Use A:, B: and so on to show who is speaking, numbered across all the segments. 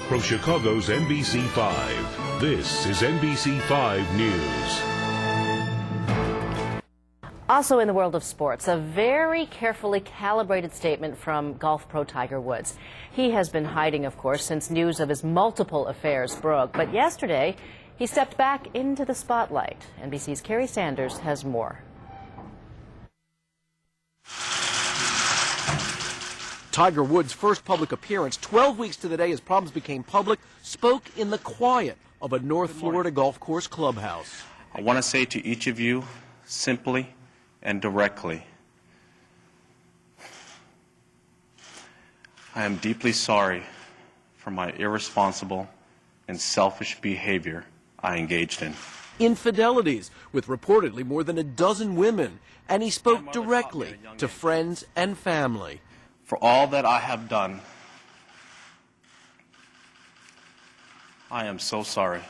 A: From Chicago's NBC5, this is NBC5 News.
B: Also in the world of sports, a very carefully calibrated statement from golf pro Tiger Woods. He has been hiding, of course, since news of his multiple affairs broke. But yesterday, he stepped back into the spotlight. NBC's Kerry Sanders has more.
C: Tiger Woods' first public appearance, 12 weeks to the day his problems became public, spoke in the quiet of a North Florida golf course clubhouse.
D: I want to say to each of you, simply and directly, I am deeply sorry for my irresponsible and selfish behavior I engaged in.
C: Infidelities with reportedly more than a dozen women, and he spoke directly to friends and family.
D: For all that I have done, I am so sorry.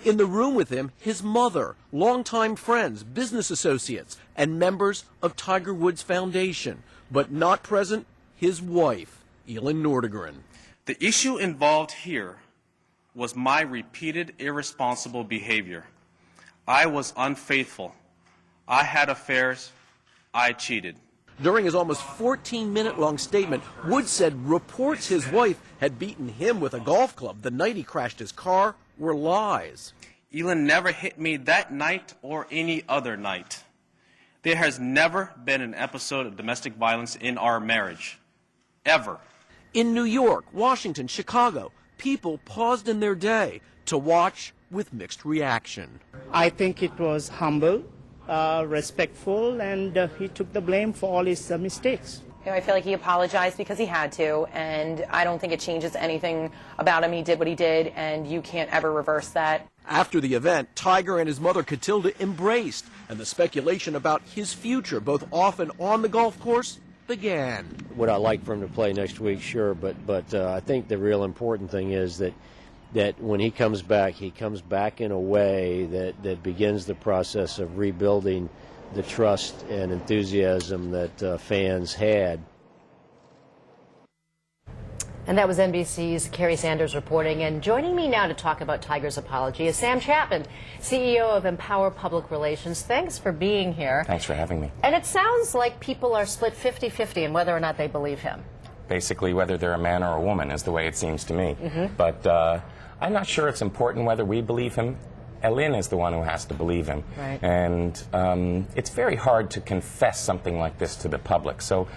C: In the room with him, his mother, longtime friends, business associates, and members of Tiger Woods Foundation. But not present, his wife, Elin Nordegren.
D: The issue involved here was my repeated irresponsible behavior. I was unfaithful. I had affairs. I cheated.
C: During his almost 14-minute-long statement, Woods said reports his wife had beaten him with a golf club the night he crashed his car were lies.
D: Elin never hit me that night or any other night. There has never been an episode of domestic violence in our marriage. Ever.
C: In New York, Washington, Chicago, people paused in their day to watch with mixed reaction.
E: I think it was humble, respectful, and he took the blame for all his mistakes.
F: I feel like he apologized because he had to, and I don't think it changes anything about him. He did what he did, and you can't ever reverse that.
C: After the event, Tiger and his mother Catilda embraced, and the speculation about his future, both off and on the golf course, began.
G: Would I like for him to play next week? Sure, but I think the real important thing is that when he comes back in a way that begins the process of rebuilding the trust and enthusiasm that fans had.
B: And that was NBC's Kerry Sanders reporting. And joining me now to talk about Tiger's apology is Sam Chapman, CEO of Empower Public Relations. Thanks for being here.
H: Thanks for having me.
B: And it sounds like people are split 50-50 in whether or not they believe him.
H: Basically, whether they're a man or a woman is the way it seems to me. But I'm not sure it's important whether we believe him. Elin is the one who has to believe him.
B: Right.
H: And it's very hard to confess something like this to the public. So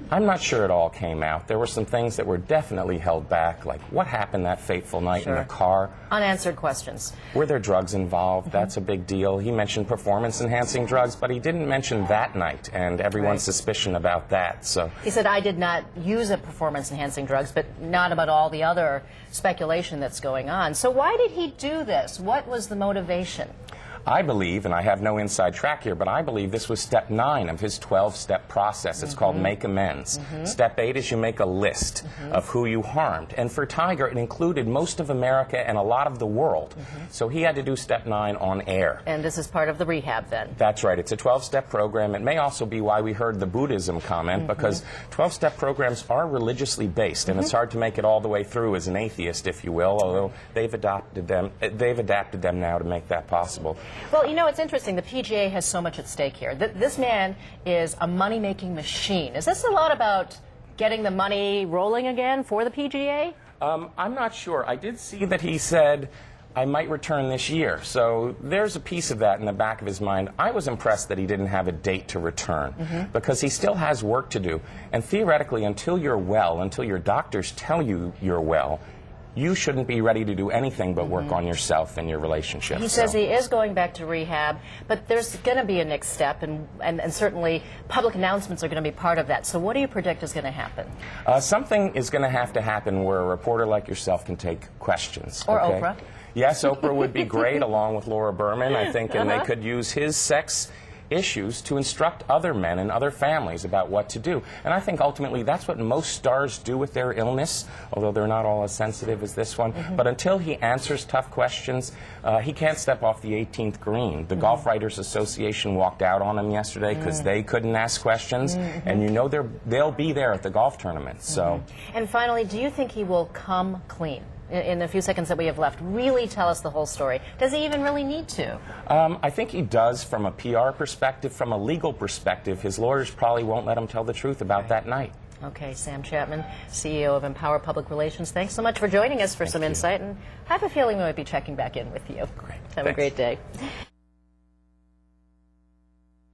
H: I'm not sure it all came out. There were some things that were definitely held back, like what happened that fateful night in the car.
B: Unanswered questions.
H: Were there drugs involved? That's a big deal. He mentioned performance-enhancing drugs, but he didn't mention that night and everyone's suspicion about that. So
B: he said, I did not use a performance-enhancing drugs, but not about all the other speculation that's going on. So why did he do this? What was the motivation?
H: I believe, and I have no inside track here, but I believe this was step 9 of his 12-step process. It's called make amends. Step 8 is you make a list of who you harmed. And for Tiger, it included most of America and a lot of the world. So he had to do step 9 on air.
B: And this is part of the rehab then?
H: That's right. It's a 12-step program. It may also be why we heard the Buddhism comment, because 12-step programs are religiously based, and it's hard to make it all the way through as an atheist, if you will, although they've adapted them now to make that possible.
B: Well, you know, it's interesting. The PGA has so much at stake here. This man is a money-making machine. Is this a lot about getting the money rolling again for the PGA?
H: I'm not sure. I did see that he said, I might return this year. So there's a piece of that in the back of his mind. I was impressed that he didn't have a date to return because he still has work to do. And theoretically, until you're well, until your doctors tell you you're well, you shouldn't be ready to do anything but work on yourself and your relationship.
B: He says he is going back to rehab, but there's going to be a next step, and certainly public announcements are going to be part of that. So what do you predict is going to happen?
H: Something is going to have to happen where a reporter like yourself can take questions.
B: Or Oprah.
H: Yes, Oprah would be great, along with Laura Berman, I think, and they could use his sex issues to instruct other men and other families about what to do. And I think ultimately that's what most stars do with their illness, although they're not all as sensitive as this one. But until he answers tough questions, he can't step off the 18th green. The Golf Writers Association walked out on him yesterday because they couldn't ask questions, and you know they'll be there at the golf tournament. So.
B: And finally, do you think he will come clean? in the few seconds that we have left, really tell us the whole story? Does he even really need to?
H: I think he does from a PR perspective. From a legal perspective, his lawyers probably won't let him tell the truth about that night.
B: Okay, Sam Chapman, CEO of Empower Public Relations, thanks so much for joining us for some insight, and I have a feeling we might be checking back in with you.
H: Great.
B: Have a great day.